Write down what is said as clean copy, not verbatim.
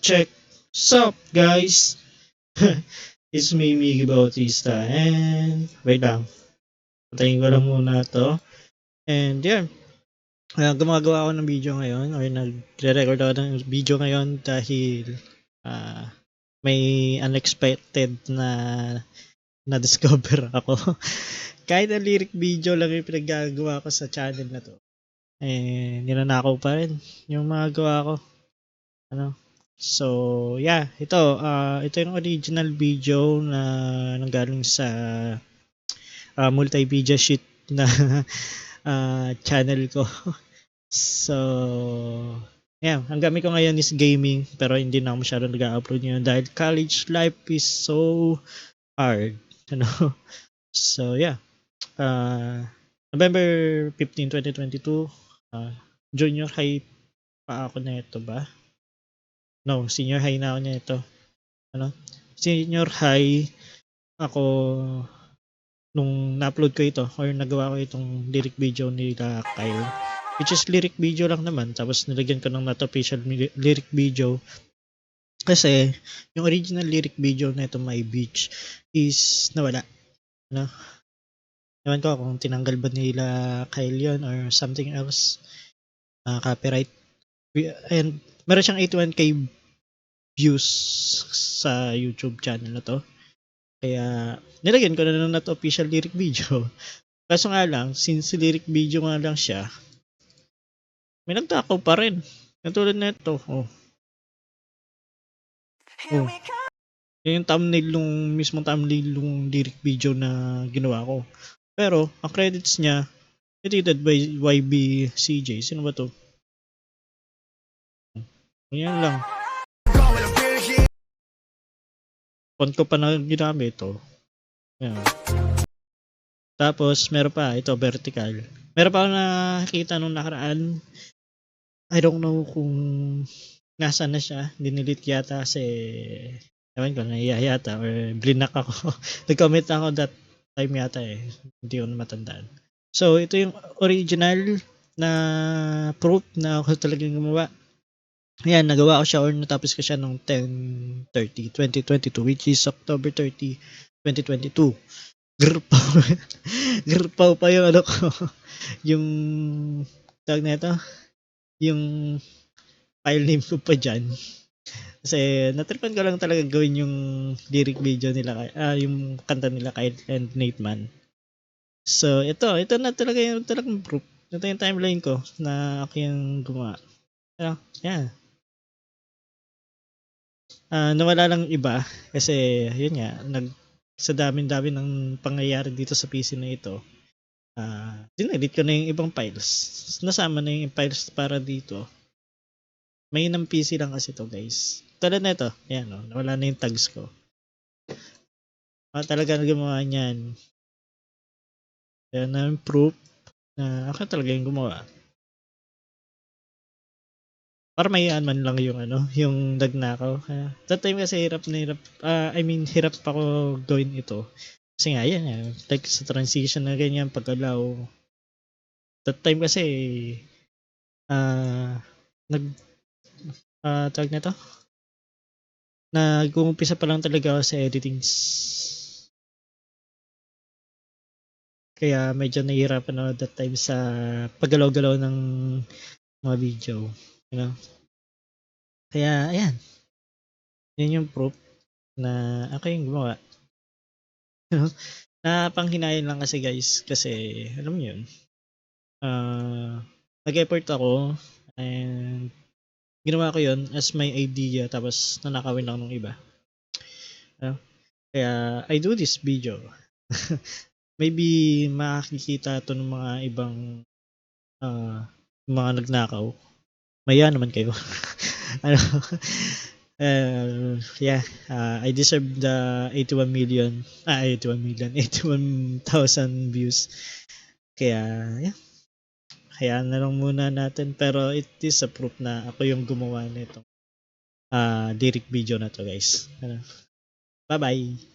check. Sup, guys? It's me, Miggy Bautista, and wait lang. Patayin ko lang muna to. And yeah, gumagawa ako ng video ngayon or nagre-record ako ng video ngayon dahil may unexpected na discover ako. Kahit ang lyric video lang yung pinaggagawa ko sa channel na to. Eh, ninanakaw pa rin yung mga gawa ko. So, yeah, ito yung original video na nanggaling sa multimedia sheet na channel ko. So, yeah, ang gamit ko ngayon is gaming pero hindi na ako masyadong nag-upload ngayon dahil college life is so hard. So, yeah. November 15, 2022, junior high pa ako na ito ba? No, senior high na ako niya ito. Senior high ako nung na-upload ko ito or nagawa ko itong lyric video nila Kyle. Which is lyric video lang naman tapos nilagyan ko ng not official lyric video. Kasi yung original lyric video na ito My Beach is nawala. Ewan ko kung tinanggal ba nila Kyle yun or something else. Copyright. And meron siyang 81k views sa YouTube channel na to. Kaya nilagyan ko na not official lyric video. Kaso nga lang, since lyric video nga lang siya, may nagtakaw pa rin. Katulad na ito. Yung thumbnail mismong thumbnail nung lyric video na ginawa ko. Pero, ang credits niya, edited by YB CJ. Sino ba to? Yan lang. Font ko pa na ginamit ito. Yan. Tapos, meron pa. Ito, vertical. Meron pa ako nakikita nung nakaraan. I don't know kung nasaan na siya. Dinilit yata kasi ewan ko, naiya yata or blinak ako. Nag-comment ako that time yata eh. Hindi ko na matandaan. So, ito yung original na proof na ako talagang gumawa. Ayan, nagawa ko siya or natapos ko siya noong 10/30, 2022 which is October 30, 2022. Gerpaw pa yung ano ko. Yung tawag na ito. Yung file name ko pa dyan. Kasi natripan ko lang talaga gawin yung lyric video nila, yung kanta nila Kyle and Nate Man. So ito na talaga yung talagang proof. Ito yung timeline ko na ako yung gumawa. Yeah. Nawala lang iba kasi yun nga, sa dami-dami ng pangyayari dito sa PC na ito, dinelete ko na yung ibang files. Nasama na yung files para dito. May ng PC lang kasi to guys. Tulad na ito, yan nawala na yung tags ko. Talaga gumawa niyan. Yan na yung proof na ako talaga yung gumawa. Para mayaan man lang yung yung nagnakaw. That time kasi hirap pa ako gawin ito. Kasi nga yan, like sa transition na ganyan, pag-allow. That time kasi tawag na to? Nag-uumpisa pa lang talaga ako sa editings. Kaya medyo nahihirapan ako that time sa paggalaw-galaw ng mga video. Kaya ayan. Yan yung proof na ako yung gumawa. Napanghinayang lang kasi guys. Kasi alam niyo yun. Nag-effort ako and ginawa ko yun as my idea tapos nanakawin lang ng iba. Kaya I do this video. Maybe makikita to ng mga ibang mga nagnakaw. Maya naman kayo. Yeah, I deserve the 81,000 views. Kaya yeah. Hayaan na lang muna natin pero it is a proof na ako yung gumawa nito lyric video na to guys. Bye bye.